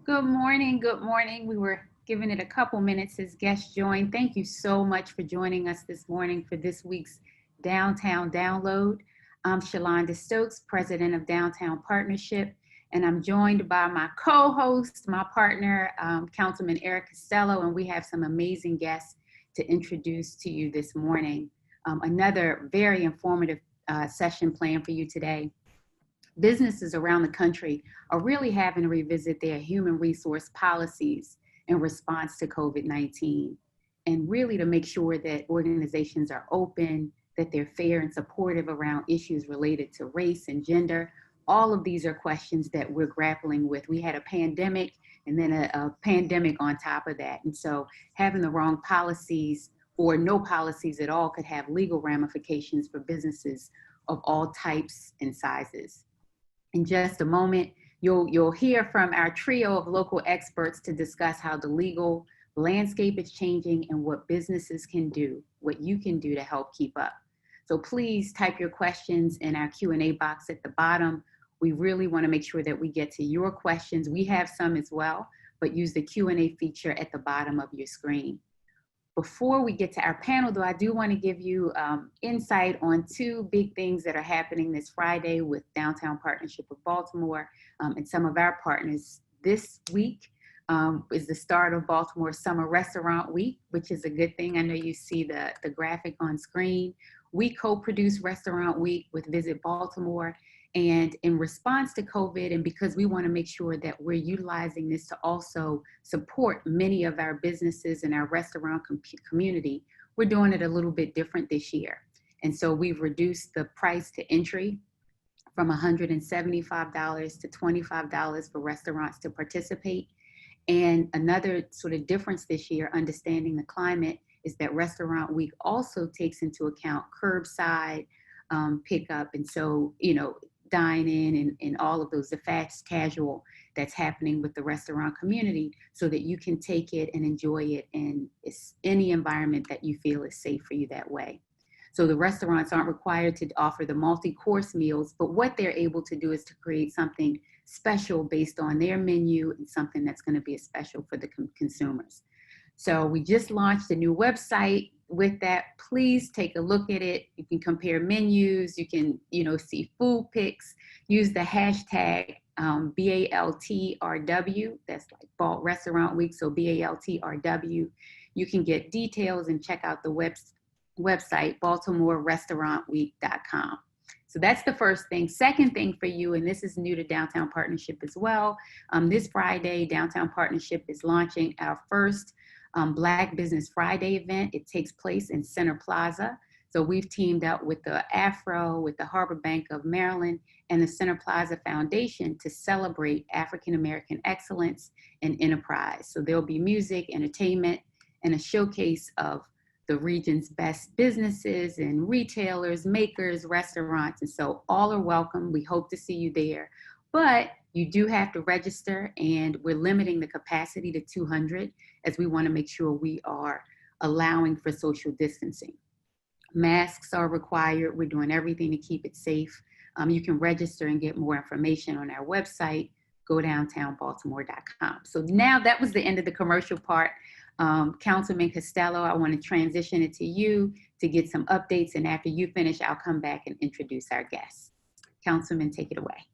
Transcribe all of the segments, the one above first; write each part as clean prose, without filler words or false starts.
Good morning. Good morning. We were giving it a couple minutes as guests join. Thank you so much for joining us this morning for this week's Downtown Download. I'm Shalonda Stokes, president of Downtown Partnership, and I'm joined by my co-host, my partner, Councilman Eric Costello, and we have some amazing guests to introduce to you this morning. Another very informative session planned for you today. Businesses around the country are really having to revisit their human resource policies in response to COVID-19, and really to make sure that organizations are open, that they're fair and supportive around issues related to race and gender. All of these are questions that we're grappling with. We had a pandemic and then a pandemic on top of that. And so having the wrong policies or no policies at all could have legal ramifications for businesses of all types and sizes. In just a moment, you'll hear from our trio of local experts to discuss how the legal landscape is changing and what businesses can do, what you can do to help keep up. So please type your questions in our Q&A box at the bottom. We really want to make sure that we get to your questions. We have some as well, but use the Q&A feature at the bottom of your screen. Before we get to our panel, though, I do want to give you insight on two big things that are happening this Friday with Downtown Partnership of Baltimore and some of our partners. This week is the start of Baltimore Summer Restaurant Week, which is a good thing. I know you see the graphic on screen. We co-produce Restaurant Week with Visit Baltimore. And in response to COVID, and because we want to make sure that we're utilizing this to also support many of our businesses and our restaurant community, we're doing it a little bit different this year. And so we've reduced the price to entry from $175 to $25 for restaurants to participate. And another sort of difference this year, understanding the climate, is that Restaurant Week also takes into account curbside pickup. And so, dine in and all of those, the fast casual that's happening with the restaurant community, so that you can take it and enjoy it in any environment that you feel is safe for you that way. So the restaurants aren't required to offer the multi-course meals, but what they're able to do is to create something special based on their menu and something that's going to be special for the consumers. So we just launched a new website with that. Please take a look at it. You can compare menus. You can, see food pics. Use the hashtag BALTRW. That's like Balt Restaurant Week. So BALTRW. You can get details and check out the website, BaltimoreRestaurantWeek.com. So that's the first thing. Second thing for you, and this is new to Downtown Partnership as well. This Friday, Downtown Partnership is launching our first Black Business Friday event. It takes place in Center Plaza. So we've teamed up with the Afro, with the Harbor Bank of Maryland, and the Center Plaza Foundation to celebrate African American excellence and enterprise. So there'll be music, entertainment, and a showcase of the region's best businesses and retailers, makers, restaurants. And so all are welcome. We hope to see you there. But you do have to register, and we're limiting the capacity to 200 as we want to make sure we are allowing for social distancing. Masks are required. We're doing everything to keep it safe. You can register and get more information on our website, godowntownbaltimore.com. So now that was the end of the commercial part. Councilman Costello, I want to transition it to you to get some updates. And after you finish, I'll come back and introduce our guests. Councilman, take it away.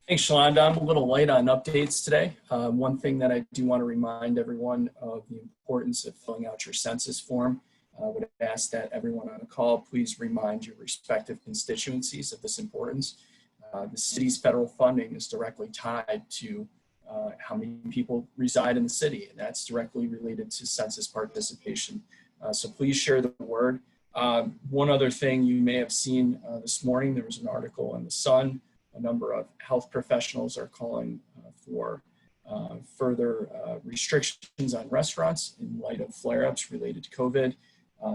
Thanks, Shalonda. I'm a little light on updates today. One thing that I do want to remind everyone of the importance of filling out your census form. I would ask that everyone on the call please remind your respective constituencies of this importance. The city's federal funding is directly tied to how many people reside in the city, and that's directly related to census participation. So please share the word. One other thing you may have seen this morning, there was an article in the Sun. A number of health professionals are calling for further restrictions on restaurants in light of flare-ups related to COVID.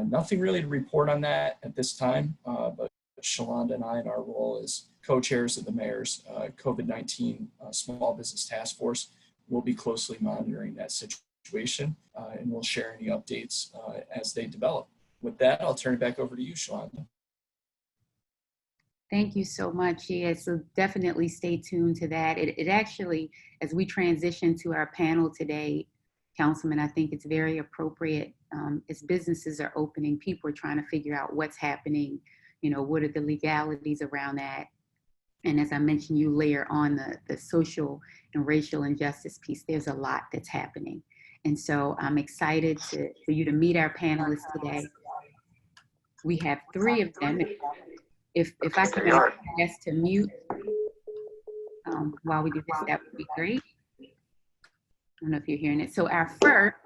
Nothing really to report on that at this time, but Shalonda and I, in our role as co-chairs of the mayor's COVID-19 Small Business Task Force, will be closely monitoring that situation, and we'll share any updates as they develop. With that, I'll turn it back over to you, Shalonda. Thank you so much. Yeah, so definitely stay tuned to that. It actually, as we transition to our panel today, Councilman, I think it's very appropriate. As businesses are opening, people are trying to figure out what's happening, what are the legalities around that. And as I mentioned, you layer on the social and racial injustice piece. There's a lot that's happening. And so I'm excited for you to meet our panelists today. We have three of them. If I can ask guests to mute while we do this, that would be great. I don't know if you're hearing it. So our first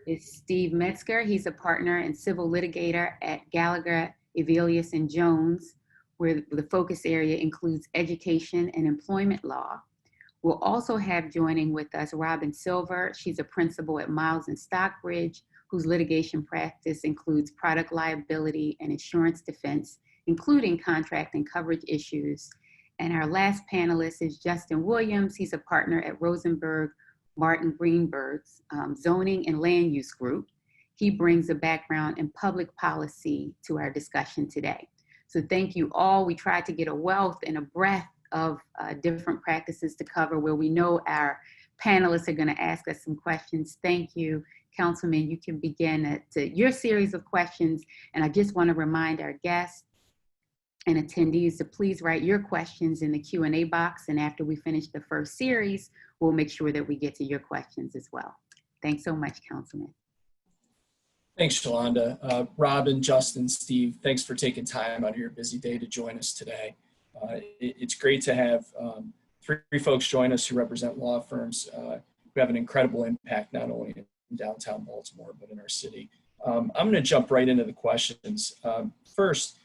is Steve Metzger. He's a partner and civil litigator at Gallagher, Evelius and Jones, where the focus area includes education and employment law. We'll also have joining with us Robin Silver. She's a principal at Miles and Stockbridge, whose litigation practice includes product liability and insurance defense, including contract and coverage issues. And our last panelist is Justin Williams. He's a partner at Rosenberg Martin Greenberg's zoning and land use group. He brings a background in public policy to our discussion today. So thank you all. We tried to get a wealth and a breadth of different practices to cover where we know our panelists are going to ask us some questions. Thank you, Councilman. You can begin your series of questions. And I just want to remind our guests and attendees to please write your questions in the Q&A box. And after we finish the first series, we'll make sure that we get to your questions as well. Thanks so much, Councilman. Thanks, Shalonda. Robin, Justin, Steve, thanks for taking time out of your busy day to join us today. It's great to have three folks join us who represent law firms who have an incredible impact not only in downtown Baltimore, but in our city. I'm going to jump right into the questions. First,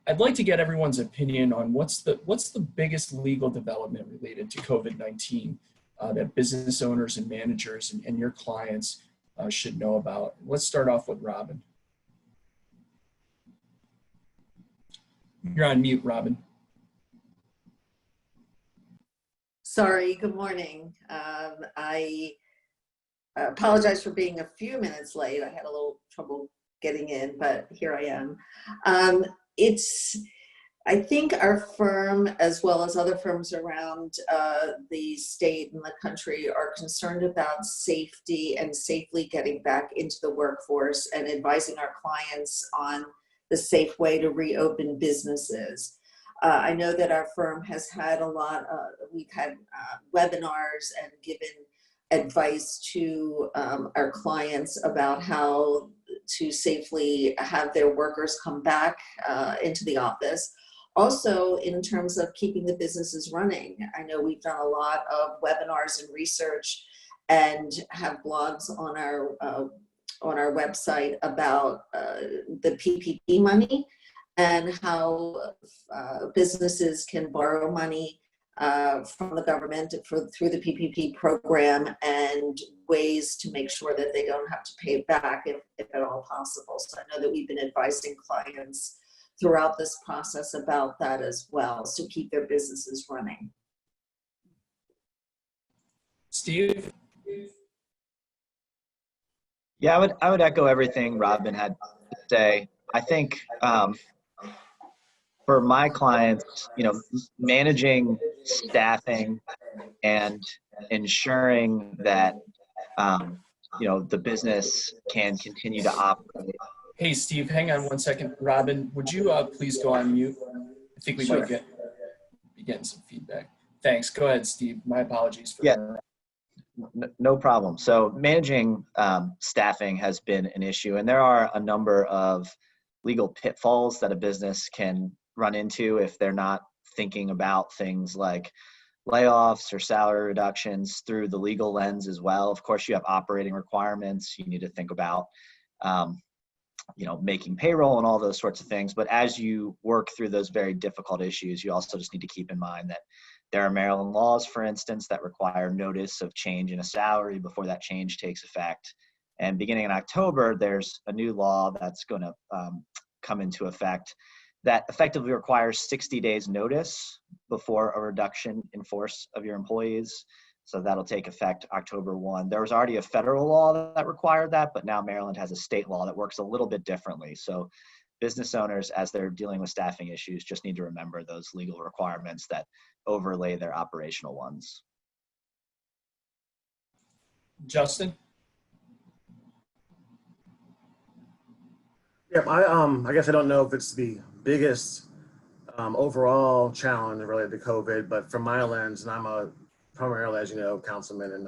I'd like to get everyone's opinion on what's the biggest legal development related to COVID-19 that business owners and managers and your clients should know about. Let's start off with Robin. You're on mute, Robin. Sorry, good morning. I apologize for being a few minutes late. I had a little trouble getting in, but here I am. I think our firm, as well as other firms around the state and the country, are concerned about safety and safely getting back into the workforce and advising our clients on the safe way to reopen businesses. I know that our firm has had we've had webinars and given advice to our clients about how to safely have their workers come back into the office. Also, in terms of keeping the businesses running, I know we've done a lot of webinars and research and have blogs on our website about the PPP money and how businesses can borrow money from the government through the PPP program and ways to make sure that they don't have to pay it back if at all possible. So I know that we've been advising clients throughout this process about that as well, to keep their businesses running. Steve? Yeah, I would echo everything Robin had to say. I think for my clients, managing staffing and ensuring that the business can continue to operate. Hey, Steve, hang on one second. Robin, would you please go on mute? I think we might be getting some feedback. Thanks. Go ahead, Steve. My apologies for that. No problem. So managing staffing has been an issue, and there are a number of legal pitfalls that a business can run into if they're not thinking about things like layoffs or salary reductions through the legal lens as well. Of course, you have operating requirements. You need to think about making payroll and all those sorts of things. But as you work through those very difficult issues, you also just need to keep in mind that there are Maryland laws, for instance, that require notice of change in a salary before that change takes effect. And beginning in October, there's a new law that's going to come into effect that effectively requires 60 days notice before a reduction in force of your employees. So that'll take effect October 1. There was already a federal law that required that, but now Maryland has a state law that works a little bit differently. So business owners, as they're dealing with staffing issues, just need to remember those legal requirements that overlay their operational ones. Justin? Yep, I guess I don't know if it's the biggest overall challenge related to COVID, but from my lens, and I'm a primarily, as you know, councilman in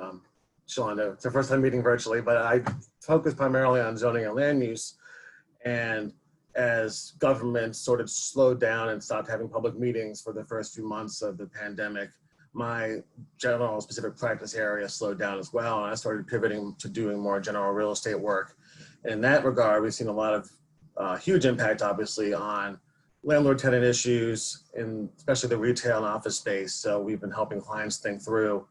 Shalanda. It's our first time meeting virtually, but I focus primarily on zoning and land use. And as government sort of slowed down and stopped having public meetings for the first few months of the pandemic, my general specific practice area slowed down as well. And I started pivoting to doing more general real estate work. And in that regard, we've seen a lot of huge impact, obviously, on landlord-tenant issues, in especially the retail and office space. So we've been helping clients think through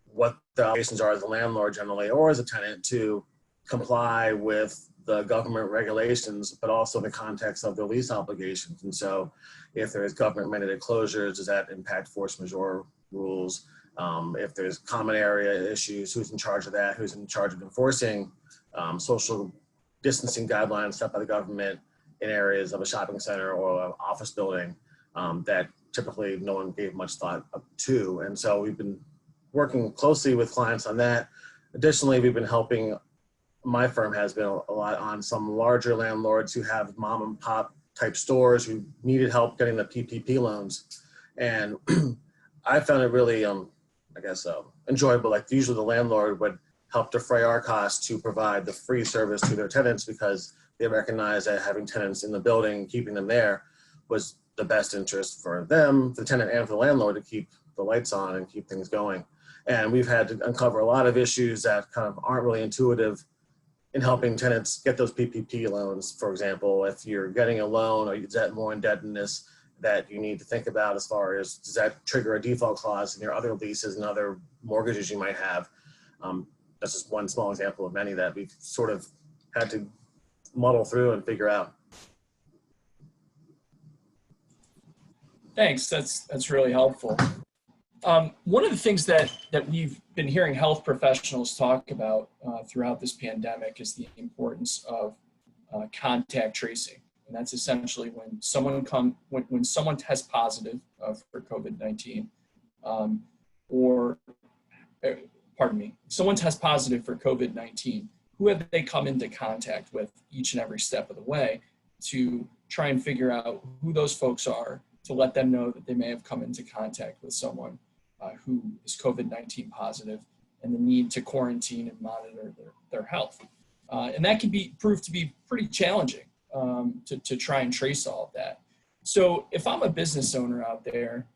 what the obligations are as a landlord generally, or as a tenant, to comply with the government regulations, but also in the context of their lease obligations. And so if there's government mandated closures, does that impact force majeure rules? If there's common area issues, who's in charge of that? Who's in charge of enforcing social distancing guidelines set by the government in areas of a shopping center or an office building that typically no one gave much thought to. And so we've been working closely with clients on that. Additionally, we've been helping, my firm has been a lot on some larger landlords who have mom and pop type stores who needed help getting the PPP loans. And I found it really, enjoyable. Like usually the landlord would help defray our costs to provide the free service to their tenants, because they recognize that having tenants in the building, keeping them there, was the best interest for them, the tenant, and for the landlord to keep the lights on and keep things going. And we've had to uncover a lot of issues that kind of aren't really intuitive in helping tenants get those PPP loans. For example, if you're getting a loan, or is that more indebtedness that you need to think about, as far as, does that trigger a default clause in your other leases and other mortgages you might have? That's just one small example of many that we've sort of had to muddle through and figure out. Thanks, that's really helpful. One of the things that we've been hearing health professionals talk about throughout this pandemic is the importance of contact tracing. And that's essentially when someone tests positive for COVID-19, someone tests positive for COVID-19, who have they come into contact with each and every step of the way, to try and figure out who those folks are, to let them know that they may have come into contact with someone who is COVID-19 positive, and the need to quarantine and monitor their health. And that can prove to be pretty challenging to try and trace all of that. So if I'm a business owner out there,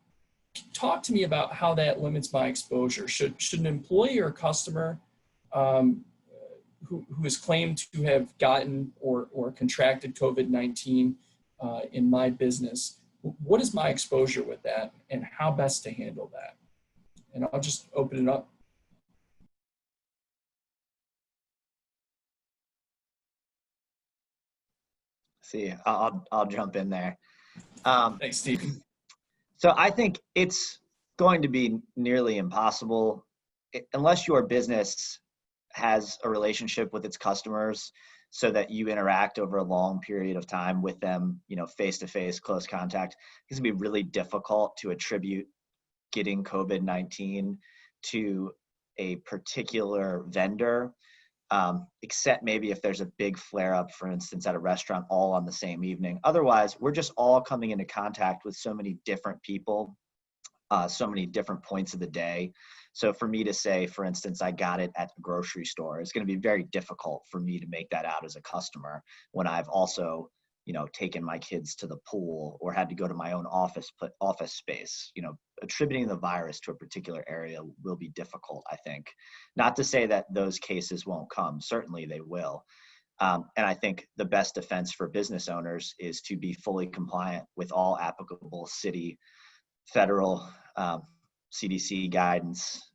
talk to me about how that limits my exposure. Should an employee or customer who is claimed to have gotten or contracted COVID-19 in my business, what is my exposure with that, and how best to handle that? And I'll just open it up. See, I'll jump in there. Thanks, Steve. So I think it's going to be nearly impossible, unless your business has a relationship with its customers so that you interact over a long period of time with them, face-to-face, close contact. It's gonna be really difficult to attribute getting COVID-19 to a particular vendor, except maybe if there's a big flare-up, for instance, at a restaurant all on the same evening. Otherwise, we're just all coming into contact with so many different people, so many different points of the day. So for me to say, for instance, I got it at the grocery store, it's going to be very difficult for me to make that out as a customer when I've also, taken my kids to the pool or had to go to my own office space. Attributing the virus to a particular area will be difficult, I think. Not to say that those cases won't come. Certainly they will. And I think the best defense for business owners is to be fully compliant with all applicable city, federal, CDC guidance,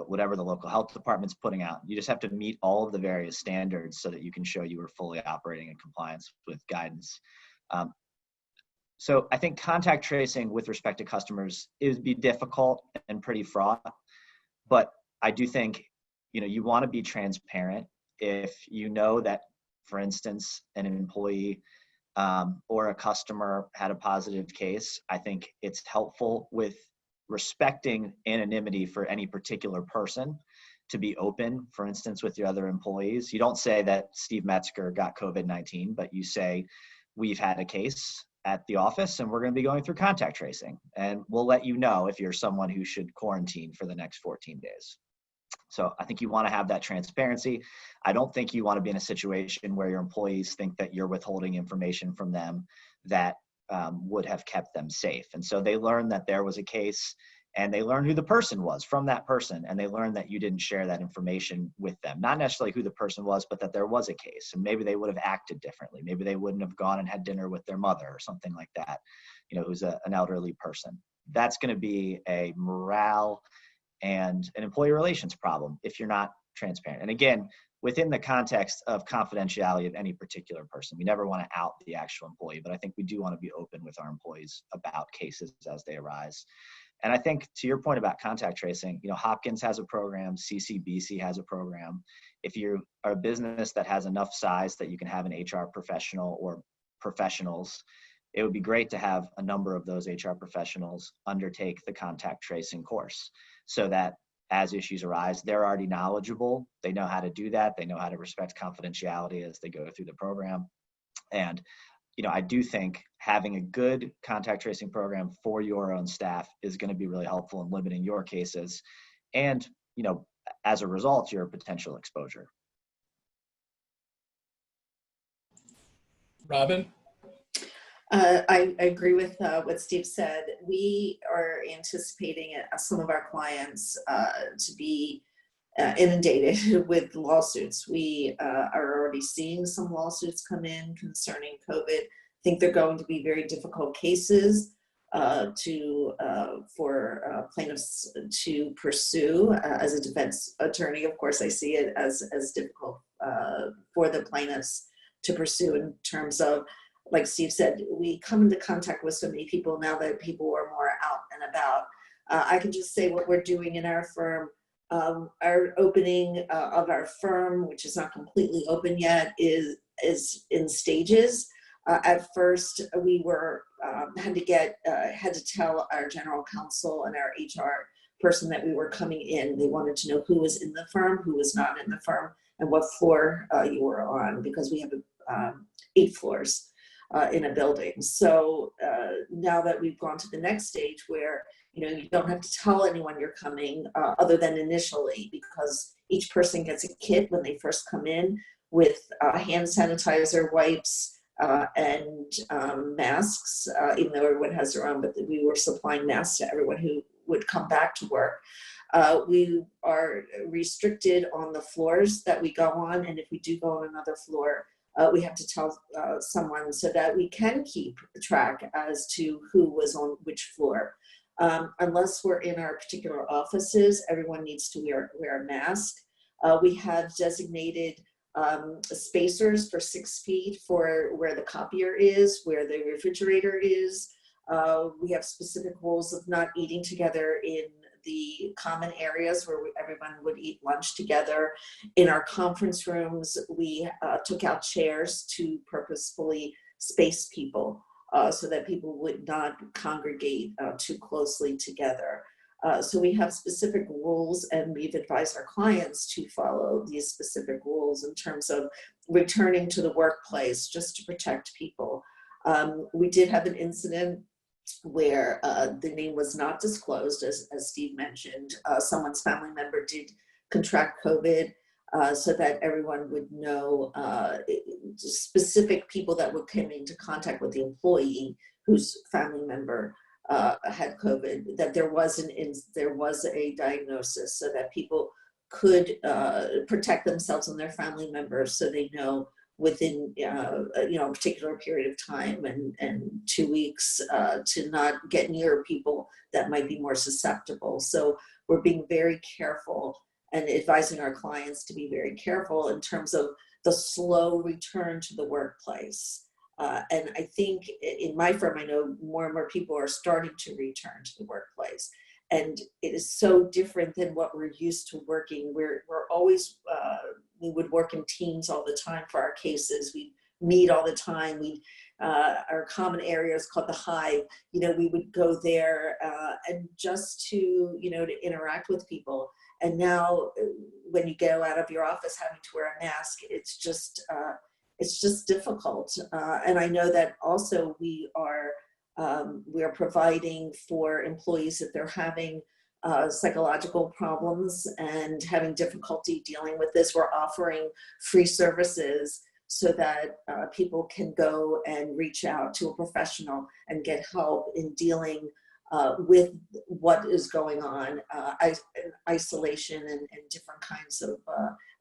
whatever the local health department's putting out. You just have to meet all of the various standards so that you can show you are fully operating in compliance with guidance. So I think contact tracing with respect to customers is be difficult and pretty fraught, but I do think, you want to be transparent. If you know that, for instance, an employee or a customer had a positive case, I think it's helpful, with respecting anonymity for any particular person, to be open, for instance, with your other employees. You don't say that Steve Metzger got COVID-19, but you say, we've had a case at the office and we're going to be going through contact tracing, and we'll let you know if you're someone who should quarantine for the next 14 days. So I think you want to have that transparency. I don't think you want to be in a situation where your employees think that you're withholding information from them that would have kept them safe. And so they learn that there was a case, and they learn who the person was from that person, and they learn that you didn't share that information with them. Not necessarily who the person was, but that there was a case, and maybe they would have acted differently. Maybe they wouldn't have gone and had dinner with their mother or something like that, who's an elderly person. That's going to be a morale and an employee relations problem if you're not transparent. And again, within the context of confidentiality of any particular person, we never want to out the actual employee, but I think we do want to be open with our employees about cases as they arise. And I think, to your point about contact tracing, Hopkins has a program, CCBC has a program. If you are a business that has enough size that you can have an HR professional or professionals, it would be great to have a number of those HR professionals undertake the contact tracing course, so that as issues arise, they're already knowledgeable. They know how to do that. They know how to respect confidentiality as they go through the program. And I do think having a good contact tracing program for your own staff is going to be really helpful in limiting your cases and, as a result, your potential exposure. Robin? I agree with what Steve said. We are anticipating some of our clients to be inundated with lawsuits. We are already seeing some lawsuits come in concerning COVID. I think they're going to be very difficult cases for plaintiffs to pursue. As a defense attorney, of course, I see it as difficult for the plaintiffs to pursue, in terms of, like Steve said, we come into contact with so many people now that people are more out and about. I can just say what we're doing in our firm. Our opening of our firm, which is not completely open yet, is in stages. At first, we were had to tell our general counsel and our HR person that we were coming in. They wanted to know who was in the firm, who was not in the firm, and what floor you were on, because we have 8 floors in a building. So now that we've gone to the next stage where you don't have to tell anyone you're coming, other than initially, because each person gets a kit when they first come in with hand sanitizer, wipes, and masks, even though everyone has their own, but we were supplying masks to everyone who would come back to work. We are restricted on the floors that we go on, and if we do go on another floor, we have to tell someone so that we can keep track as to who was on which floor. Unless we're in our particular offices, everyone needs to wear a mask. We have designated spacers for 6 feet for where the copier is, where the refrigerator is. We have specific rules of not eating together in the common areas where everyone would eat lunch together. In our conference rooms, we took out chairs to purposefully space people so that people would not congregate too closely together. So we have specific rules, and we've advised our clients to follow these specific rules in terms of returning to the workplace just to protect people. We did have an incident where the name was not disclosed, as Steve mentioned. Someone's family member did contract COVID, so that everyone would know specific people that would come into contact with the employee whose family member had COVID, that there was a diagnosis, so that people could protect themselves and their family members, so they know within a particular period of time and 2 weeks to not get near people that might be more susceptible. So we're being very careful and advising our clients to be very careful in terms of the slow return to the workplace. And I think in my firm, I know more and more people are starting to return to the workplace. And it is so different than what we're used to working. We're always, we would work in teams all the time for our cases. We meet all the time. our common area is called the Hive. You know, we would go there and just to, you know, to interact with people. And now when you go out of your office having to wear a mask, it's just difficult. And I know that also we are providing for employees if they're having psychological problems and having difficulty dealing with this. We're offering free services so that people can go and reach out to a professional and get help in dealing with what is going on, isolation and different kinds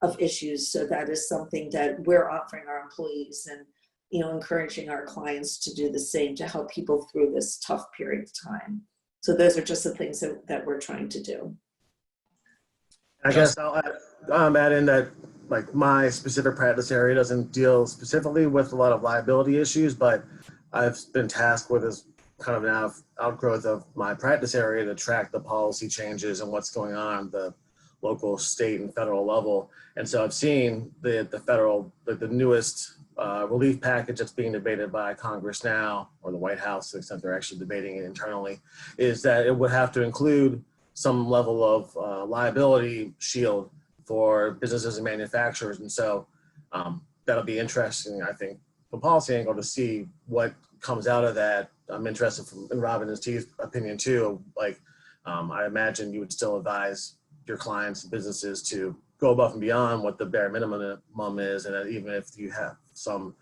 of issues. So that is something that we're offering our employees, and, you know, encouraging our clients to do the same to help people through this tough period of time. So those are just the things that we're trying to do. I guess I'll add in that, like, my specific practice area doesn't deal specifically with a lot of liability issues, but I've been tasked with this kind of an outgrowth of my practice area to track the policy changes and what's going on at the local, state, and federal level. And so I've seen the federal, the newest relief package that's being debated by Congress now, or the White House, to the extent they're actually debating it internally, is that it would have to include some level of liability shield for businesses and manufacturers. And so that'll be interesting, I think, from policy angle to see what comes out of that. I'm interested in Robin and Steve's opinion too. Like, I imagine you would still advise your clients and businesses to go above and beyond what the bare minimum is, and that even if you have some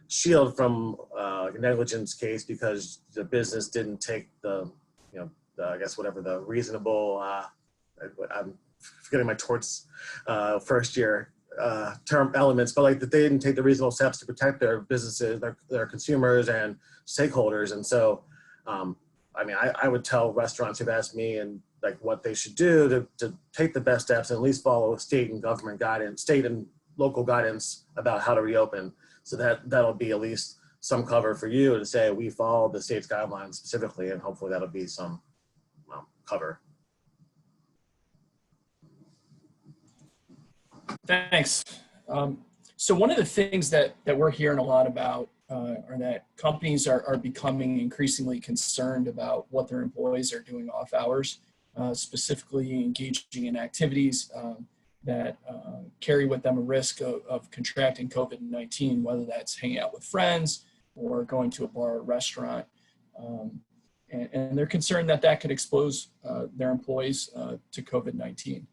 shield from a negligence case because the business didn't take the, you know, I guess whatever the reasonable, I'm forgetting my torts first year term elements, but like that they didn't take the reasonable steps to protect their businesses, their consumers and stakeholders. And so, I mean, I would tell restaurants who've asked me and like what they should do to take the best steps and at least follow state and government guidance, state and local guidance about how to reopen. So that'll be at least some cover for you to say, we follow the state's guidelines specifically, and hopefully that'll be some cover. Thanks. So one of the things that we're hearing a lot about are that companies are becoming increasingly concerned about what their employees are doing off hours, specifically engaging in activities that carry with them a risk of contracting COVID-19, whether that's hanging out with friends or going to a bar or restaurant. And they're concerned that could expose their employees to COVID-19.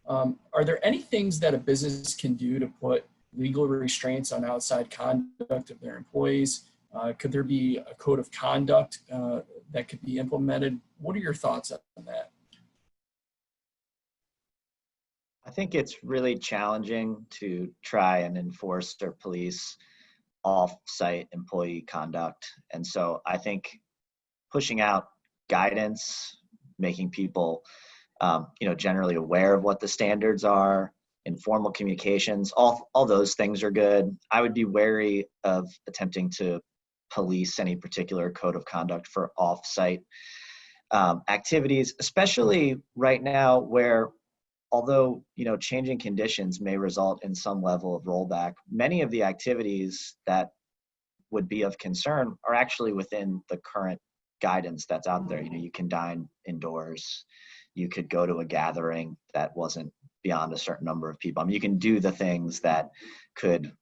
Are there any things that a business can do to put legal restraints on outside conduct of their employees? Could there be a code of conduct that could be implemented? What are your thoughts on that? I think it's really challenging to try and enforce or police off-site employee conduct. And so I think pushing out guidance, making people generally aware of what the standards are, informal communications, all those things are good. I would be wary of attempting to police any particular code of conduct for off-site activities, especially right now where, although changing conditions may result in some level of rollback, many of the activities that would be of concern are actually within the current guidance that's out there. You can dine indoors. You could go to a gathering that wasn't beyond a certain number of people. I mean, you can do the things that could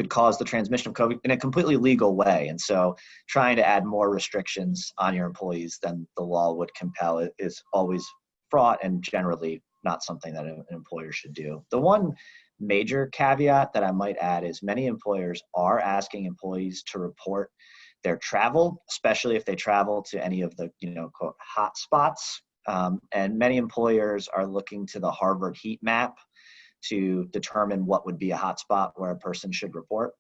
cause the transmission of COVID in a completely legal way. And so trying to add more restrictions on your employees than the law would compel is always fraught and generally not something that an employer should do. The one major caveat that I might add is many employers are asking employees to report their travel, especially if they travel to any of the, quote, hot spots. And many employers are looking to the Harvard heat map to determine what would be a hot spot where a person should report.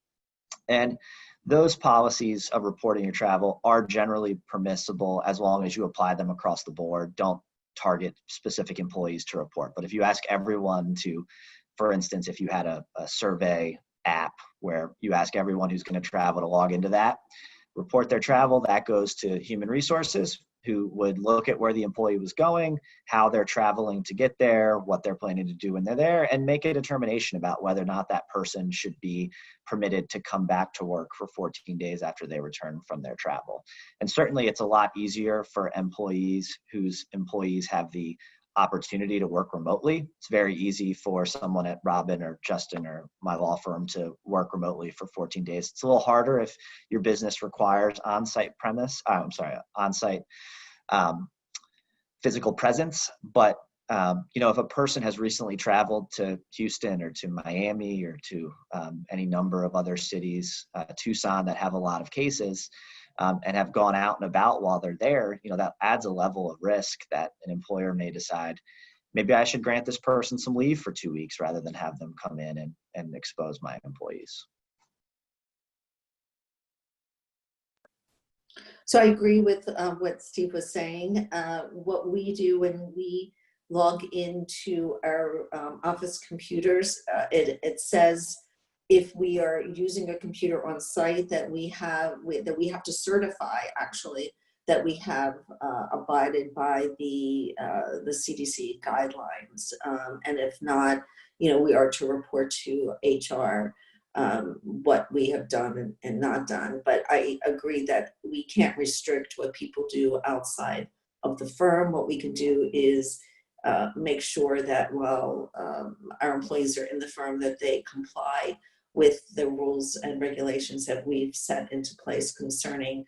And those policies of reporting your travel are generally permissible as long as you apply them across the board. Don't target specific employees to report. But if you ask everyone to, for instance, if you had a survey app where you ask everyone who's going to travel to log into that, report their travel, that goes to human resources, who would look at where the employee was going, how they're traveling to get there, what they're planning to do when they're there, and make a determination about whether or not that person should be permitted to come back to work for 14 days after they return from their travel. And certainly it's a lot easier for employees whose employees have the opportunity to work remotely. It's very easy for someone at Robin or Justin or my law firm to work remotely for 14 days. It's a little harder if your business requires on-site physical presence. But if a person has recently traveled to Houston or to Miami or to any number of other cities, Tucson, that have a lot of cases, and have gone out and about while they're there, that adds a level of risk that an employer may decide, maybe I should grant this person some leave for 2 weeks rather than have them come in and expose my employees. So I agree with what Steve was saying. What we do when we log into our office computers, it says if we are using a computer on site that we have to certify actually that we have abided by the CDC guidelines, and if not, we are to report to HR what we have done and not done. But I agree that we can't restrict what people do outside of the firm. What we can do is make sure that while our employees are in the firm, that they comply with the rules and regulations that we've set into place concerning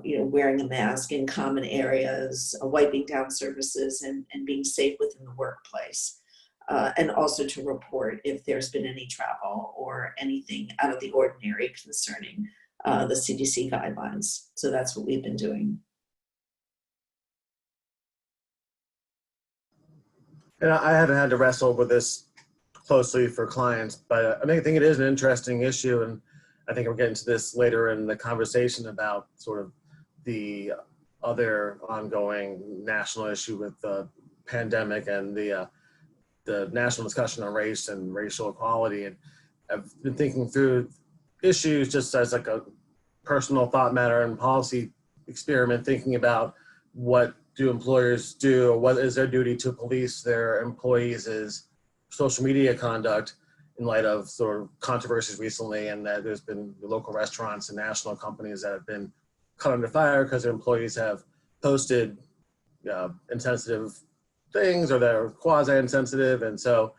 wearing a mask in common areas, wiping down surfaces, and being safe within the workplace. And also to report if there's been any travel or anything out of the ordinary concerning the CDC guidelines. So that's what we've been doing. And I haven't had to wrestle with this closely for clients, but I think it is an interesting issue, and I think we'll get into this later in the conversation about sort of the other ongoing national issue with the pandemic and the national discussion on race and racial equality. And I've been thinking through issues just as like a personal thought matter and policy experiment, thinking about what do employers do, or what is their duty to police their employees' social media conduct in light of sort of controversies recently, and that there's been local restaurants and national companies that have been cut under fire because their employees have posted insensitive things or they're quasi-insensitive. And so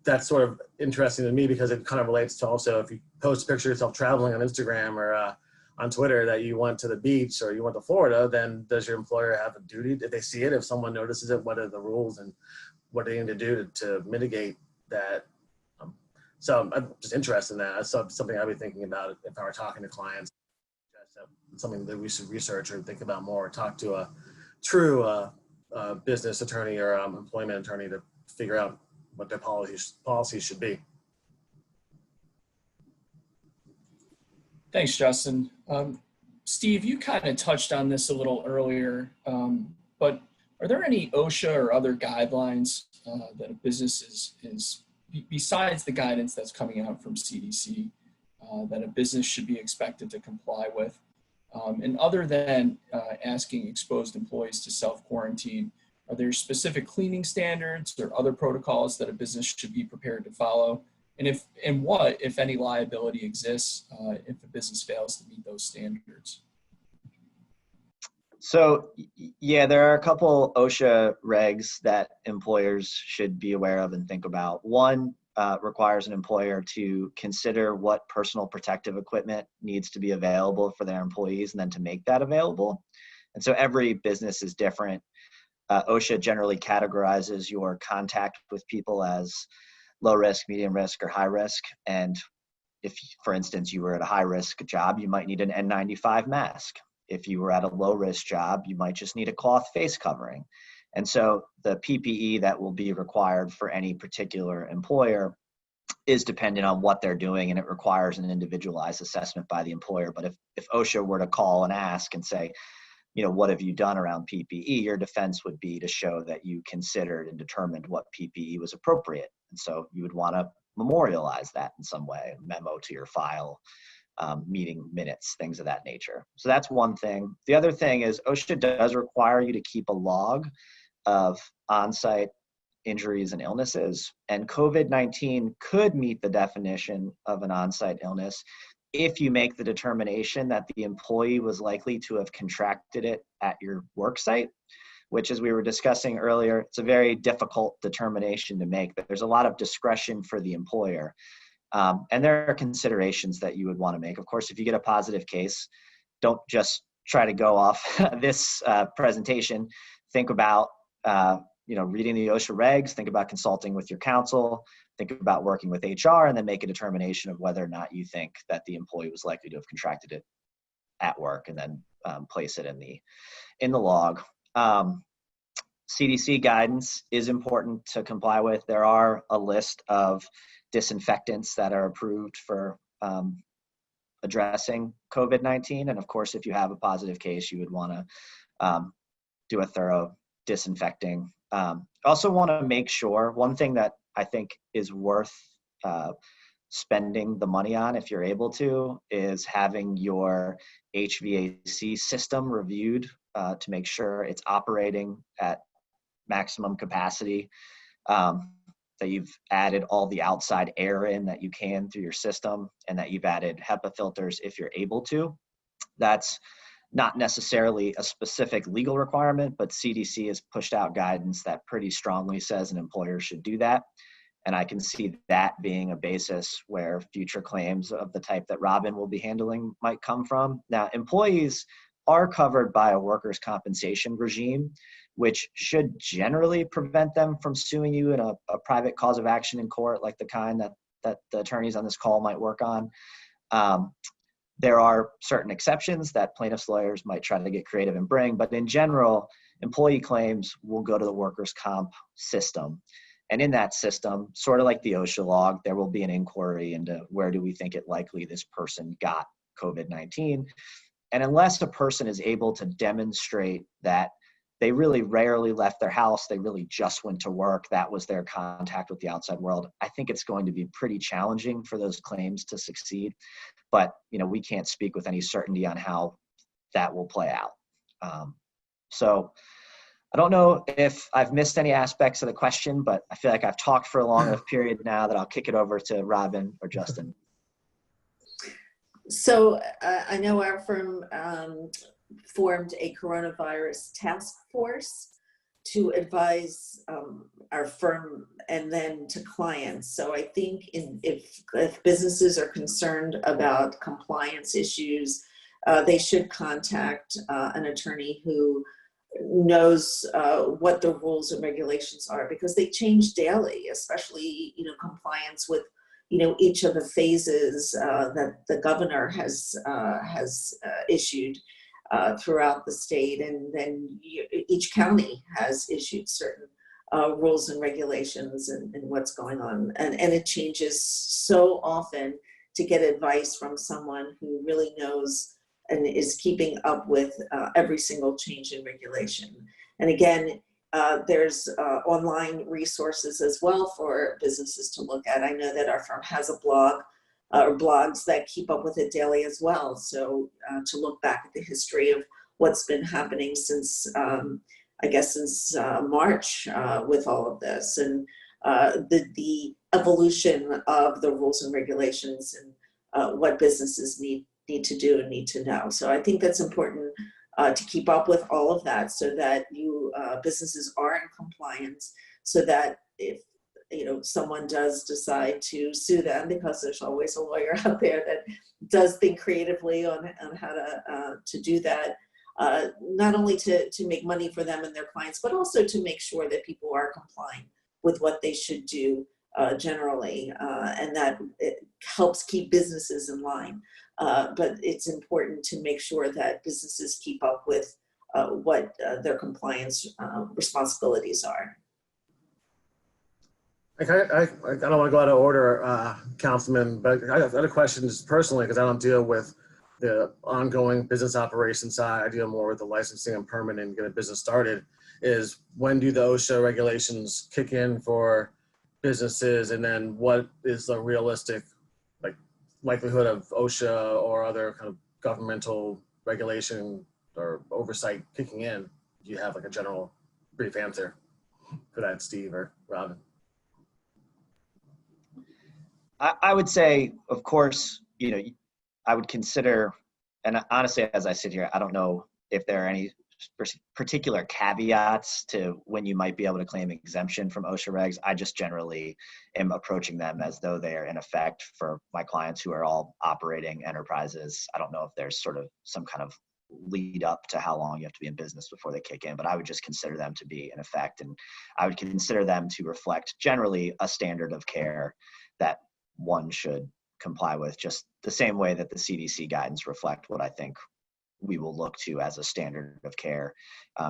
that's sort of interesting to me because it kind of relates to also if you post a picture of yourself traveling on Instagram or on Twitter that you went to the beach or you went to Florida, then does your employer have a duty? If they see it, if someone notices it, what are the rules and what do they need to do to mitigate that? So I'm just interested in that. That's something I'd be thinking about if I were talking to clients. That's something that we should research or think about more, or talk to a true business attorney or employment attorney to figure out what their policies should be. Thanks, Justin. Steve, you kind of touched on this a little earlier, but are there any OSHA or other guidelines that a business is besides the guidance that's coming out from CDC, that a business should be expected to comply with? And other than asking exposed employees to self-quarantine, are there specific cleaning standards or other protocols that a business should be prepared to follow? And what, if any, liability exists if a business fails to meet those standards? So yeah, there are a couple OSHA regs that employers should be aware of and think about. One requires an employer to consider what personal protective equipment needs to be available for their employees and then to make that available. And so every business is different. OSHA generally categorizes your contact with people as low risk, medium risk, or high risk. And if, for instance, you were at a high risk job, you might need an N95 mask. If you were at a low risk job, you might just need a cloth face covering. And so the PPE that will be required for any particular employer is dependent on what they're doing, and it requires an individualized assessment by the employer. But if OSHA were to call and ask and say, what have you done around PPE? Your defense would be to show that you considered and determined what PPE was appropriate. And so you would want to memorialize that in some way, a memo to your file, meeting minutes, things of that nature. So that's one thing. The other thing is OSHA does require you to keep a log of on-site injuries and illnesses, and COVID-19 could meet the definition of an on-site illness if you make the determination that the employee was likely to have contracted it at your work site, which, as we were discussing earlier, it's a very difficult determination to make. But there's a lot of discretion for the employer. And there are considerations that you would want to make. Of course, if you get a positive case, don't just try to go off this presentation. Think about reading the OSHA regs, think about consulting with your counsel, think about working with HR, and then make a determination of whether or not you think that the employee was likely to have contracted it at work, and then place it in the log. CDC guidance is important to comply with. There are a list of disinfectants that are approved for addressing COVID-19. And of course, if you have a positive case, you would want to do a thorough disinfecting. Also want to make sure, one thing that I think is worth spending the money on, if you're able to, is having your HVAC system reviewed to make sure it's operating at maximum capacity, that you've added all the outside air in that you can through your system, and that you've added HEPA filters if you're able to. That's not necessarily a specific legal requirement, but CDC has pushed out guidance that pretty strongly says an employer should do that. And I can see that being a basis where future claims of the type that Robin will be handling might come from. Now, employees are covered by a workers' compensation regime, which should generally prevent them from suing you in a private cause of action in court, like the kind that the attorneys on this call might work on. There are certain exceptions that plaintiffs' lawyers might try to get creative and bring, but in general, employee claims will go to the workers' comp system. And in that system, sort of like the OSHA log, there will be an inquiry into where do we think it likely this person got COVID-19. And unless a person is able to demonstrate that they really rarely left their house, they really just went to work, that was their contact with the outside world, I think it's going to be pretty challenging for those claims to succeed. But we can't speak with any certainty on how that will play out. So I don't know if I've missed any aspects of the question, but I feel like I've talked for a long enough period now that I'll kick it over to Robin or Justin. So I know our firm formed a coronavirus task force to advise our firm and then to clients. So I think if businesses are concerned about compliance issues, they should contact an attorney who knows what the rules and regulations are, because they change daily, especially compliance with each of the phases that the governor has issued throughout the state, and then each county has issued certain rules and regulations and what's going on, and it changes so often. To get advice from someone who really knows and is keeping up with every single change in regulation. And again, there's online resources as well for businesses to look at. I know that our firm has a blog or blogs that keep up with it daily as well. So to look back at the history of what's been happening since, since March with all of this, and the evolution of the rules and regulations, and what businesses need to do and need to know. So I think that's important to keep up with all of that, so that businesses are in compliance, so that if someone does decide to sue them, because there's always a lawyer out there that does think creatively on how to do that, not only to make money for them and their clients, but also to make sure that people are complying with what they should do generally, and that it helps keep businesses in line. But it's important to make sure that businesses keep up with what their compliance responsibilities are. I don't want to go out of order, Councilman, but I have other questions personally, because I don't deal with the ongoing business operations side. I deal more with the licensing and permitting, get a business started. Is when do the OSHA regulations kick in for businesses, and then what is the realistic likelihood of OSHA or other kind of governmental regulation or oversight kicking in? Do you have like a general brief answer for that, Steve or Robin? I would say, of course, I would consider, and honestly, as I sit here, I don't know if there are any particular caveats to when you might be able to claim exemption from OSHA regs. I just generally am approaching them as though they are in effect for my clients who are all operating enterprises. I don't know if there's sort of some kind of lead up to how long you have to be in business before they kick in, but I would just consider them to be in effect, and I would consider them to reflect generally a standard of care that one should comply with, just the same way that the CDC guidance reflect what I think we will look to as a standard of care.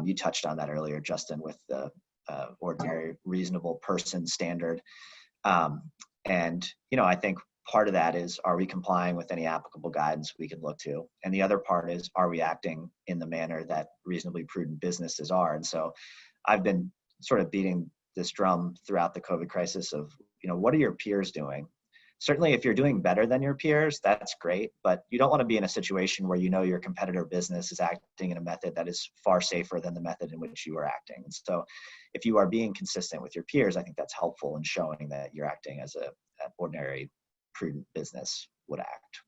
You touched on that earlier, Justin, with the ordinary reasonable person standard. And, I think part of that is, are we complying with any applicable guidance we can look to? And the other part is, are we acting in the manner that reasonably prudent businesses are? And so I've been sort of beating this drum throughout the COVID crisis of, what are your peers doing? Certainly, if you're doing better than your peers, that's great, but you don't want to be in a situation where your competitor business is acting in a method that is far safer than the method in which you are acting. And so if you are being consistent with your peers, I think that's helpful in showing that you're acting as an ordinary, prudent business would act.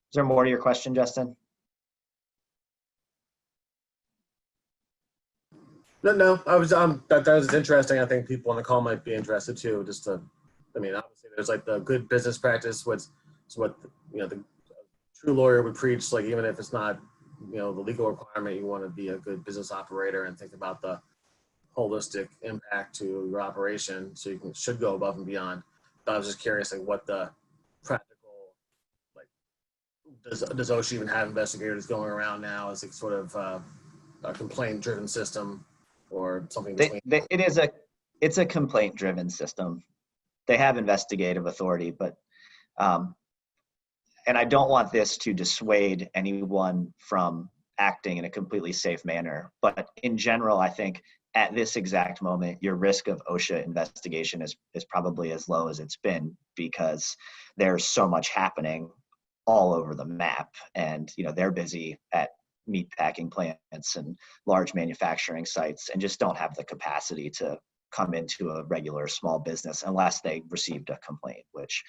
Is there more to your question, Justin? No, I was that was interesting. I think people on the call might be interested too. Obviously there's like the good business practice, what the true lawyer would preach, like even if it's not the legal requirement, you want to be a good business operator and think about the holistic impact to your operation, so you should go above and beyond. But I was just curious, like what the practical, like does OSHA even have investigators going around now as a sort of a complaint driven system? Or something between. It's a complaint driven system. They have investigative authority, but and I don't want this to dissuade anyone from acting in a completely safe manner, but in general, I think at this exact moment, your risk of OSHA investigation is probably as low as it's been, because there's so much happening all over the map, and they're busy at meat packing plants and large manufacturing sites, and just don't have the capacity to come into a regular small business unless they received a complaint, which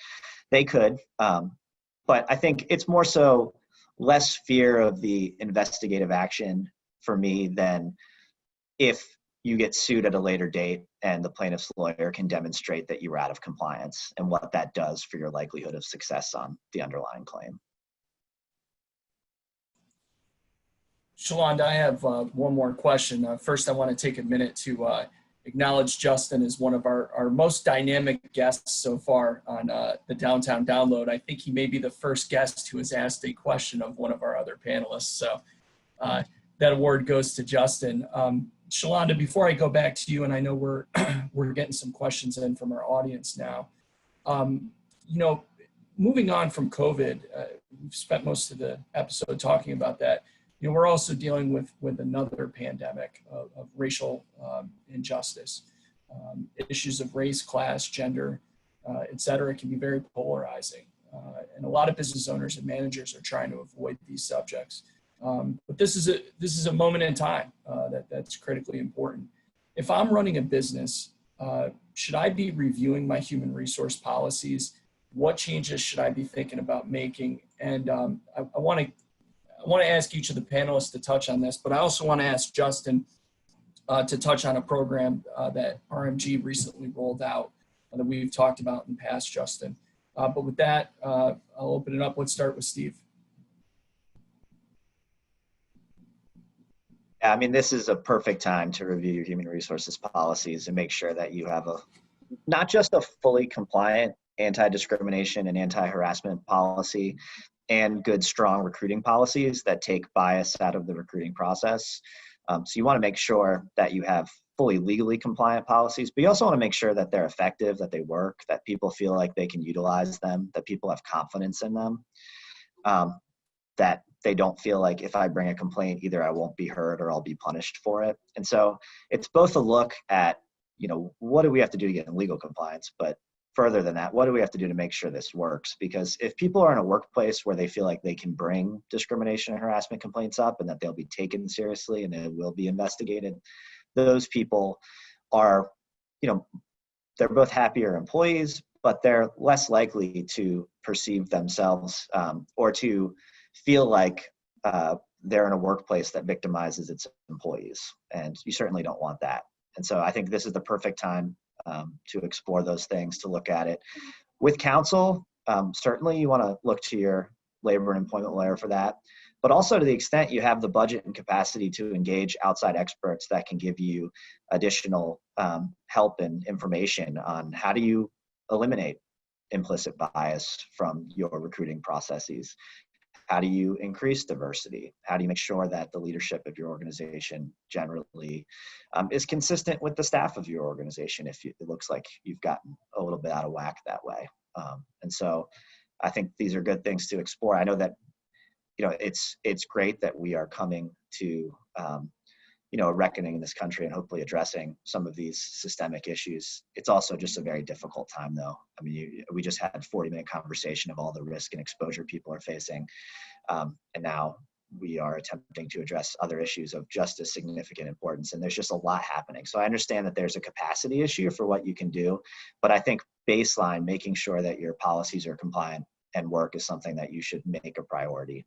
they could. But I think it's more so less fear of the investigative action for me than if you get sued at a later date and the plaintiff's lawyer can demonstrate that you were out of compliance, and what that does for your likelihood of success on the underlying claim. Shalonda, I have one more question. First, I want to take a minute to acknowledge Justin as one of our most dynamic guests so far on the Downtown Download. I think he may be the first guest who has asked a question of one of our other panelists. So that award goes to Justin. Shalonda, before I go back to you, and I know we're getting some questions in from our audience now. Moving on from COVID, we've spent most of the episode talking about that. We're also dealing with another pandemic of racial injustice. Issues of race, class, gender, et cetera, can be very polarizing. And a lot of business owners and managers are trying to avoid these subjects. But this is a moment in time that's critically important. If I'm running a business, should I be reviewing my human resource policies? What changes should I be thinking about making? And I want to ask each of the panelists to touch on this, but I also want to ask Justin to touch on a program that RMG recently rolled out that we've talked about in the past, Justin. But with that, I'll open it up. Let's start with Steve. Yeah, I mean, this is a perfect time to review your human resources policies and make sure that you have not just a fully compliant anti-discrimination and anti-harassment policy and good, strong recruiting policies that take bias out of the recruiting process. So you want to make sure that you have fully legally compliant policies, but you also want to make sure that they're effective, that they work, that people feel like they can utilize them, that people have confidence in them, that they don't feel like if I bring a complaint, either I won't be heard or I'll be punished for it. And so it's both a look at, what do we have to do to get in legal compliance, but further than that, what do we have to do to make sure this works? Because if people are in a workplace where they feel like they can bring discrimination and harassment complaints up and that they'll be taken seriously and it will be investigated, those people are, they're both happier employees, but they're less likely to perceive themselves or to feel like they're in a workplace that victimizes its employees. And you certainly don't want that. And so I think this is the perfect time to explore those things, to look at it. With counsel, certainly you want to look to your labor and employment lawyer for that. But also, to the extent you have the budget and capacity to engage outside experts that can give you additional help and information on how do you eliminate implicit bias from your recruiting processes. How do you increase diversity? How do you make sure that the leadership of your organization generally is consistent with the staff of your organization if it looks like you've gotten a little bit out of whack that way? And so I think these are good things to explore. I know that, it's great that we are coming to, a reckoning in this country and hopefully addressing some of these systemic issues. It's also just a very difficult time, though. I mean, we just had a 40-minute conversation of all the risk and exposure people are facing. And now we are attempting to address other issues of just as significant importance. And there's just a lot happening. So I understand that there's a capacity issue for what you can do, but I think baseline, making sure that your policies are compliant and work is something that you should make a priority.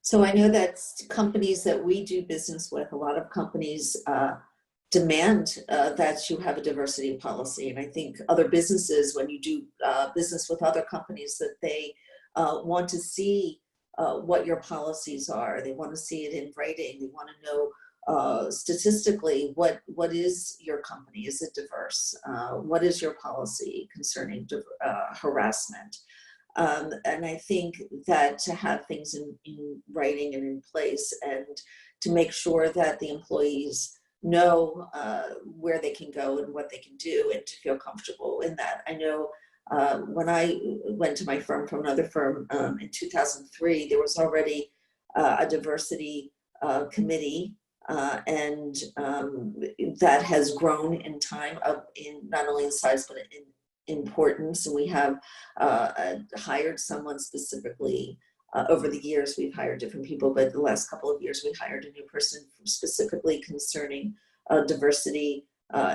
So I know that companies that we do business with, a lot of companies demand that you have a diversity policy. And I think other businesses, when you do business with other companies, that they want to see what your policies are. They want to see it in writing. They want to know statistically what is your company? Is it diverse? What is your policy concerning harassment? And I think that to have things in writing and in place, and to make sure that the employees know where they can go and what they can do, and to feel comfortable in that. I know when I went to my firm from another firm in 2003, there was already a diversity committee, and that has grown in time, in not only in size but in importance. And we have hired someone specifically over the years. We've hired different people, but the last couple of years we hired a new person specifically concerning diversity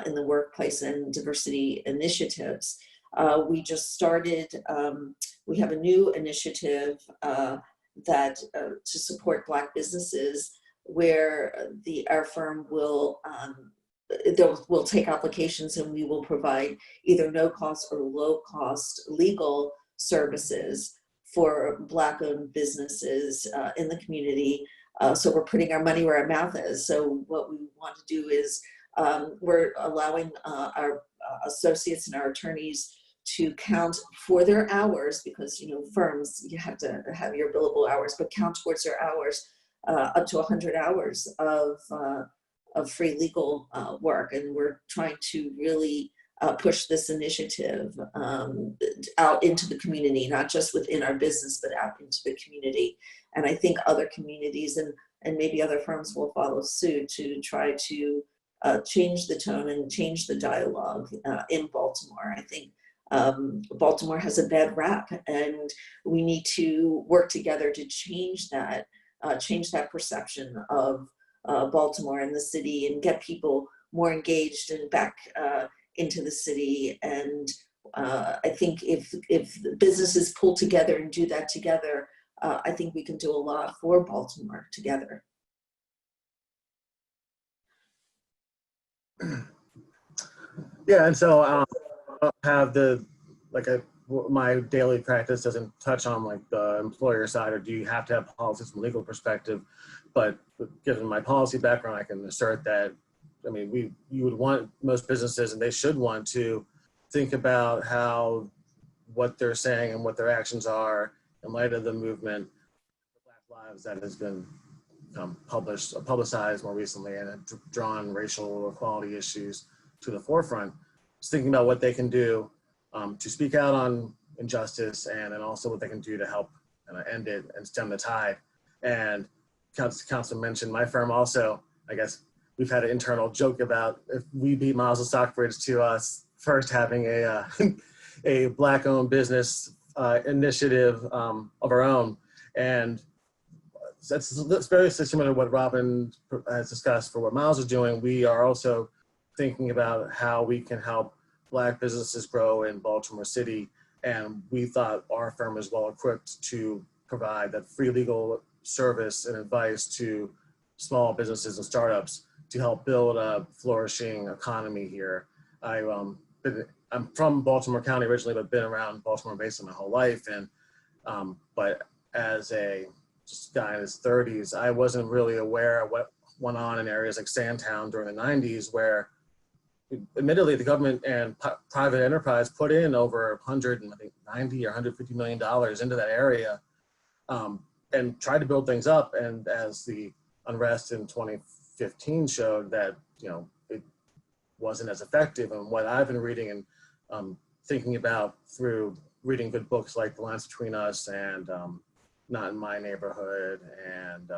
in the workplace and diversity initiatives. We just started, we have a new initiative that to support Black businesses, where our firm will we'll take applications, and we will provide either no cost or low cost legal services for Black-owned businesses in the community. So we're putting our money where our mouth is. So what we want to do is we're allowing our associates and our attorneys to count for their hours, because firms, you have to have your billable hours, but count towards their hours up to 100 hours of free legal work. And we're trying to really push this initiative out into the community, not just within our business, but out into the community. And I think other communities and maybe other firms will follow suit to try to change the tone and change the dialogue in Baltimore. I think Baltimore has a bad rap, and we need to work together to change that perception of Baltimore and the city, and get people more engaged and back into the city. And I think if businesses pull together and do that together, I think we can do a lot for Baltimore together. Yeah, and so I don't have my daily practice doesn't touch on like the employer side, or do you have to have policies from a legal perspective? But given my policy background, I can assert that, I mean, you would want most businesses, and they should want to think about what they're saying and what their actions are in light of the movement for Black Lives that has been publicized more recently, and have drawn racial equality issues to the forefront. Just thinking about what they can do to speak out on injustice, and then also what they can do to help end it and stem the tide. And Council mentioned my firm also, I guess, we've had an internal joke about if we beat Miles of Stockbridge to us first having a a Black-owned business initiative of our own. And that's very similar to what Robin has discussed for what Miles is doing. We are also thinking about how we can help Black businesses grow in Baltimore City. And we thought our firm is well equipped to provide that free legal service and advice to small businesses and startups to help build a flourishing economy here. I'm from Baltimore County originally, but been around Baltimore basically my whole life. And but as a just guy in his 30s, I wasn't really aware of what went on in areas like Sandtown during the 90s, where admittedly the government and private enterprise put in over 190 or $150 million into that area and tried to build things up. And as the unrest in 2015 showed, that it wasn't as effective. And what I've been reading and thinking about through reading good books like The Lines Between Us and Not in My Neighborhood and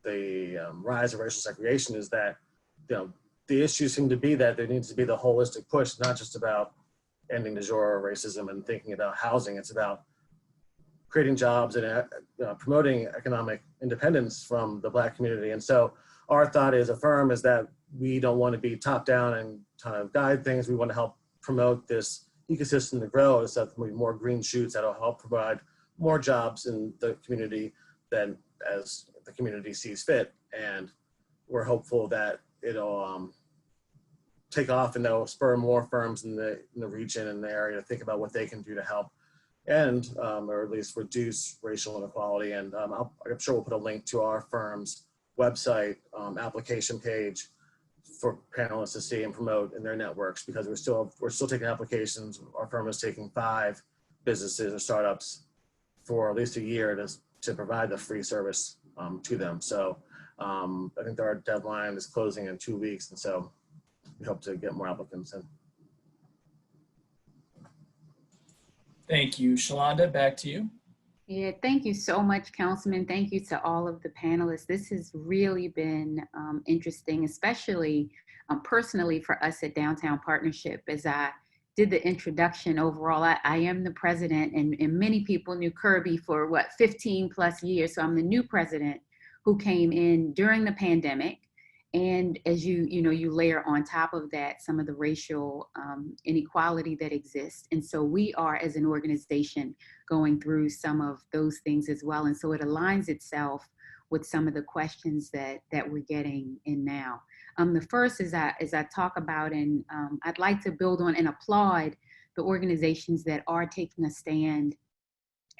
the rise of racial segregation is that the issues seem to be that there needs to be the holistic push, not just about ending de jure racism and thinking about housing. It's about creating jobs and promoting economic independence from the Black community. And so our thought as a firm is that we don't want to be top down and kind of guide things. We want to help promote this ecosystem to grow, so that there will be more green shoots that'll help provide more jobs in the community than as the community sees fit. And we're hopeful that it'll take off and that'll spur more firms in the region and the area to think about what they can do to help end or at least reduce racial inequality. And I'm sure we'll put a link to our firm's website application page for panelists to see and promote in their networks, because we're still taking applications. Our firm is taking 5 businesses or startups for at least a year to provide the free service to them. So I think our deadline is closing in 2 weeks, and so we hope to get more applicants in. Thank you. Shalonda, back to you. Yeah, thank you so much, Councilman. Thank you to all of the panelists. This has really been interesting, especially personally for us at Downtown Partnership. As I did the introduction overall, I am the president, and many people knew Kirby for 15 plus years. So I'm the new president who came in during the pandemic. And as you layer on top of that some of the racial inequality that exists. And so we are, as an organization, going through some of those things as well. And so it aligns itself with some of the questions that we're getting in now. The first is as I talk about, and I'd like to build on and applaud the organizations that are taking a stand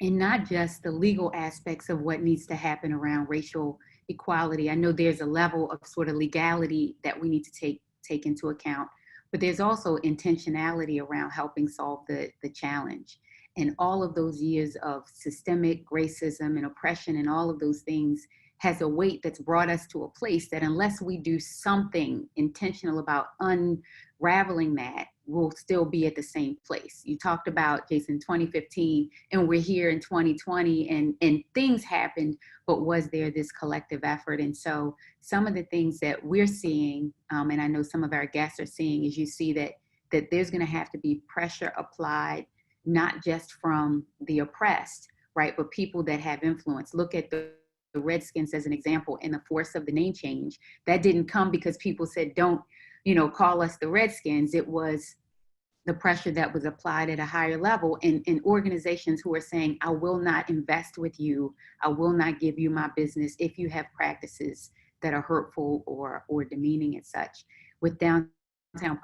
in not just the legal aspects of what needs to happen around racial equality. I know there's a level of sort of legality that we need to take into account, but there's also intentionality around helping solve the challenge. And all of those years of systemic racism and oppression and all of those things has a weight that's brought us to a place that unless we do something intentional about unraveling that, we'll still be at the same place. You talked about, Jason, 2015, and we're here in 2020, and things happened, but was there this collective effort? And so some of the things that we're seeing, and I know some of our guests are seeing, is you see that there's gonna have to be pressure applied, not just from the oppressed, right, but people that have influence. Look at the Redskins as an example, and the force of the name change. That didn't come because people said, don't, call us the Redskins. It was the pressure that was applied at a higher level, and organizations who are saying, I will not invest with you, I will not give you my business if you have practices that are hurtful or demeaning and such. With Downtown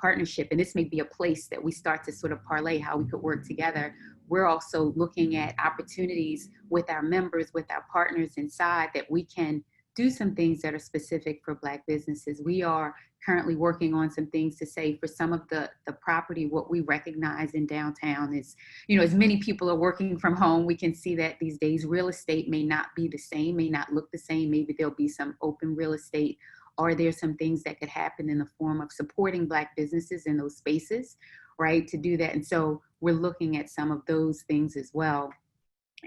Partnership, and this may be a place that we start to sort of parlay how we could work together, we're also looking at opportunities with our members, with our partners inside, that we can do some things that are specific for Black businesses. We are currently working on some things to say for some of the property, what we recognize in downtown is, as many people are working from home, we can see that these days real estate may not be the same, may not look the same. Maybe there'll be some open real estate. Are there some things that could happen in the form of supporting Black businesses in those spaces, right, to do that? And so we're looking at some of those things as well,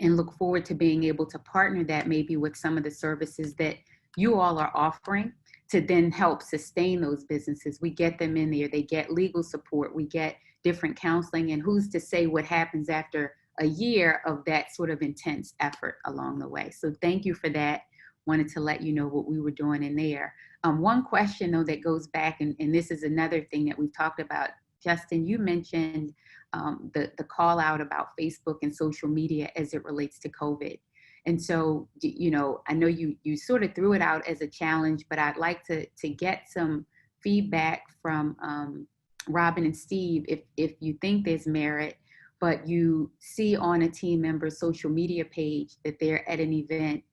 and look forward to being able to partner that maybe with some of the services that you all are offering to then help sustain those businesses. We get them in there, they get legal support, we get different counseling, and who's to say what happens after a year of that sort of intense effort along the way. So thank you for that. Wanted to let you know what we were doing in there. One question though that goes back, and this is another thing that we've talked about, Justin, you mentioned the call out about Facebook and social media as it relates to COVID. And so, you know, I know you sort of threw it out as a challenge, but I'd like to get some feedback from Robin and Steve if you think there's merit, but you see on a team member's social media page that they're at an event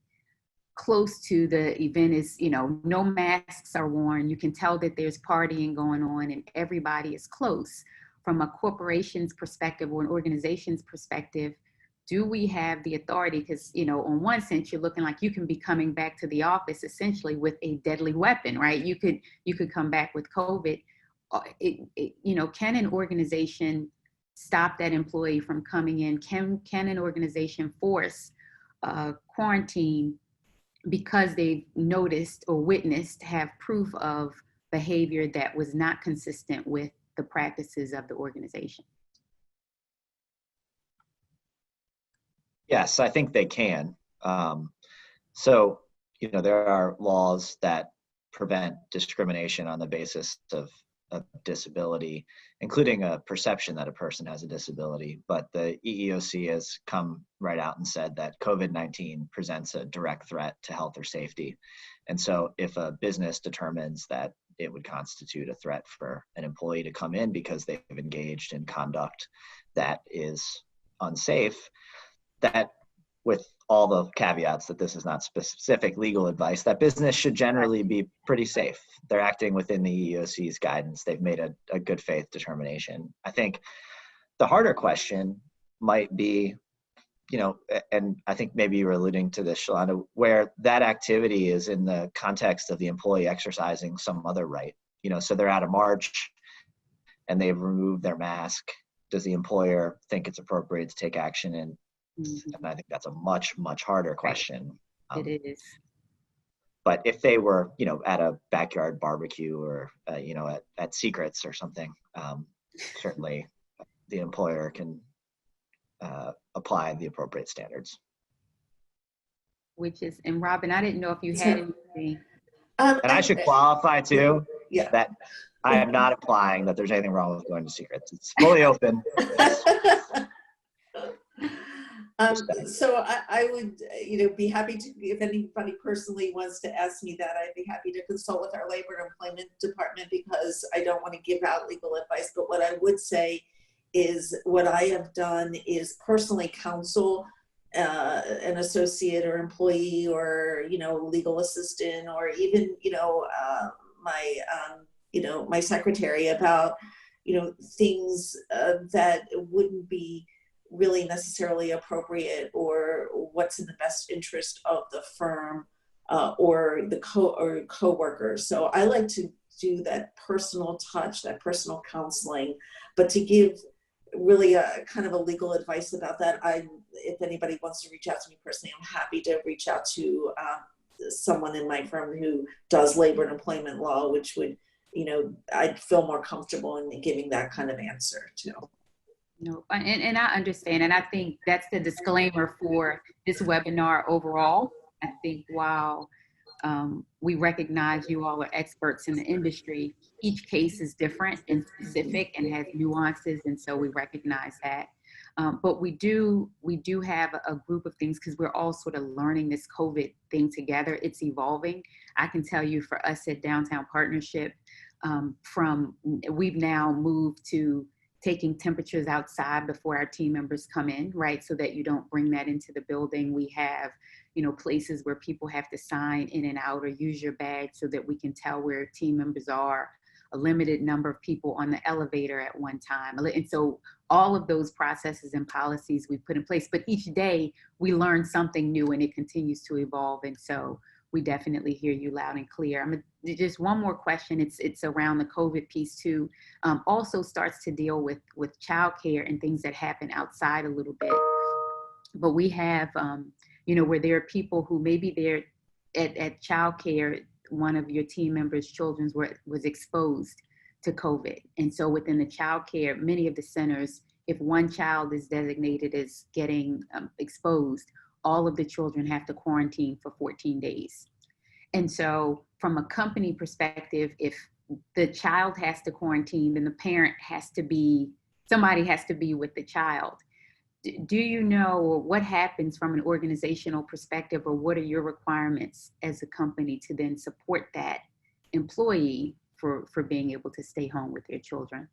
close to the event is, you know, no masks are worn. You can tell that there's partying going on and everybody is close. From a corporation's perspective or an organization's perspective, do we have the authority? Because, you know, on one sense, you're looking like you can be coming back to the office essentially with a deadly weapon, right? You could come back with COVID. You know, can an organization stop that employee from coming in? Can an organization force quarantine because they've noticed or witnessed, have proof of behavior that was not consistent with the practices of the organization? Yes, I think they can. So, you know, there are laws that prevent discrimination on the basis of disability, including a perception that a person has a disability. But the EEOC has come right out and said that COVID-19 presents a direct threat to health or safety. And so if a business determines that it would constitute a threat for an employee to come in because they've engaged in conduct that is unsafe, that, with all the caveats that this is not specific legal advice, that business should generally be pretty safe. They're acting within the EEOC's guidance. They've made a good faith determination. I think the harder question might be, you know, and I think maybe you were alluding to this, Shalonda, where that activity is in the context of the employee exercising some other right. You know, so they're at a march and they've removed their mask. Does the employer think it's appropriate to take action? And I think that's a much, much harder question. It is. But if they were, you know, at a backyard barbecue or, you know, at Secrets or something, certainly the employer can apply the appropriate standards. Which is, and Robin, I didn't know if you had anything. And I should qualify too, Yeah. that I am not implying that there's anything wrong with going to Secrets. It's fully open. So I would, you know, be happy to, if anybody personally wants to ask me that, I'd be happy to consult with our labor and employment department, because I don't want to give out legal advice. But what I would say is what I have done is personally counsel an associate or employee or, you know, legal assistant, or even, you know, my secretary about, you know, things that wouldn't be really necessarily appropriate, or what's in the best interest of the firm or the co-workers. So I like to do that personal touch, that personal counseling, but to give really a kind of a legal advice about that, if anybody wants to reach out to me personally, I'm happy to reach out to someone in my firm who does labor and employment law, which would, you know, I'd feel more comfortable in giving that kind of answer too. No, and I understand, and I think that's the disclaimer for this webinar overall. I think while we recognize you all are experts in the industry, each case is different and specific and has nuances, and so we recognize that. But we do have a group of things, because we're all sort of learning this COVID thing together. It's evolving. I can tell you, for us at Downtown Partnership, we've now moved to taking temperatures outside before our team members come in, right? So that you don't bring that into the building. We have, you know, places where people have to sign in and out or use your badge so that we can tell where team members are, a limited number of people on the elevator at one time. And so all of those processes and policies we put in place, but each day we learn something new and it continues to evolve. And so we definitely hear you loud and clear. Just one more question. It's around the COVID piece too. Also starts to deal with childcare and things that happen outside a little bit. But we have, you know, where there are people who maybe at childcare, one of your team members' children was exposed to COVID. And so within the childcare, many of the centers, if one child is designated as getting exposed, all of the children have to quarantine for 14 days. And so from a company perspective, if the child has to quarantine, then the parent has to be, somebody has to be with the child. Do you know, or what happens from an organizational perspective, or what are your requirements as a company to then support that employee for being able to stay home with their children?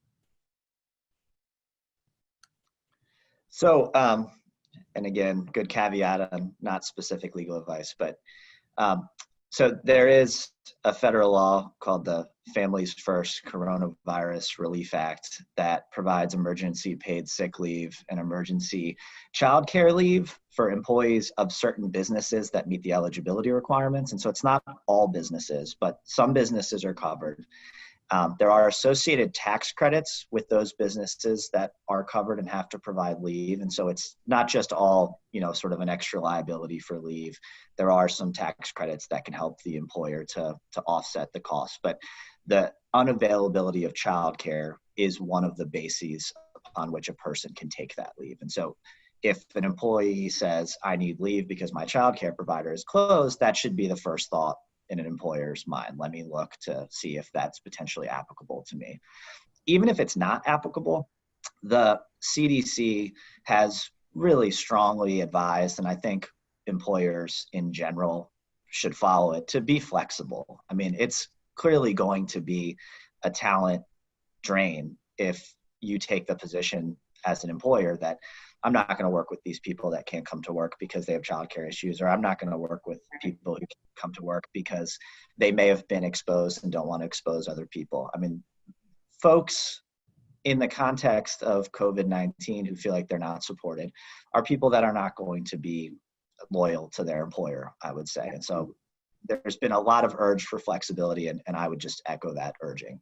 So, and again, good caveat on not specific legal advice, but so there is a federal law called the Families First Coronavirus Relief Act that provides emergency paid sick leave and emergency childcare leave for employees of certain businesses that meet the eligibility requirements. And so it's not all businesses, but some businesses are covered. There are associated tax credits with those businesses that are covered and have to provide leave. And so it's not just all, sort of an extra liability for leave. There are some tax credits that can help the employer to offset the cost. But the unavailability of childcare is one of the bases upon which a person can take that leave. And so if an employee says, I need leave because my childcare provider is closed, that should be the first thought in an employer's mind. Let me look to see if that's potentially applicable to me. Even if it's not applicable, the CDC has really strongly advised, and I think employers in general should follow it, to be flexible. I mean, it's clearly going to be a talent drain if you take the position as an employer that I'm not going to work with these people that can't come to work because they have childcare issues, or I'm not going to work with people who can't come to work because they may have been exposed and don't want to expose other people. I mean, folks in the context of COVID-19 who feel like they're not supported are people that are not going to be loyal to their employer, I would say. And so there's been a lot of urge for flexibility, and I would just echo that urging.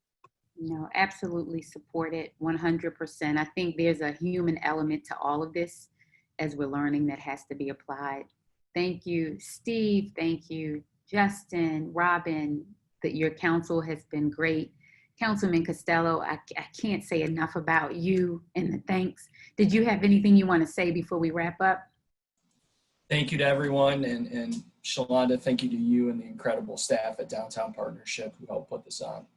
No, absolutely support it 100%. I think there's a human element to all of this as we're learning that has to be applied. Thank you, Steve. Thank you, Justin, Robin, that your counsel has been great. Councilman Costello, I can't say enough about you and the thanks. Did you have anything you want to say before we wrap up? Thank you to everyone, and Shalonda, thank you to you and the incredible staff at Downtown Partnership who helped put this on.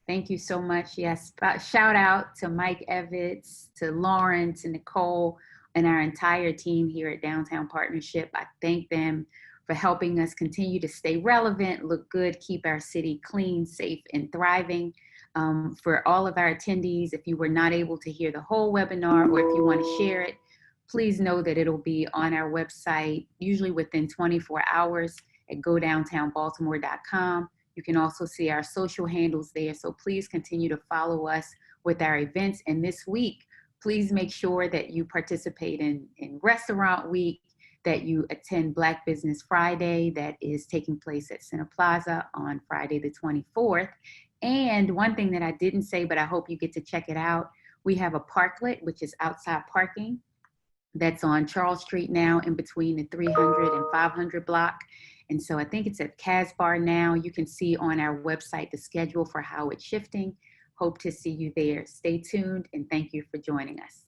Thank you so much. Yes, shout out to Mike Evans, to Lauren, to Nicole, and our entire team here at Downtown Partnership. I thank them for helping us continue to stay relevant, look good, keep our city clean, safe, and thriving. For all of our attendees, if you were not able to hear the whole webinar, or if you want to share it, please know that it'll be on our website, usually within 24 hours at godowntownbaltimore.com. You can also see our social handles there. So please continue to follow us with our events. And this week, please make sure that you participate in Restaurant Week, that you attend Black Business Friday that is taking place at Center Plaza on Friday the 24th. And one thing that I didn't say, but I hope you get to check it out, we have a parklet, which is outside parking, that's on Charles Street now in between the 300 and 500 block. And so I think it's at Casbar now. You can see on our website the schedule for how it's shifting. Hope to see you there. Stay tuned, and thank you for joining us.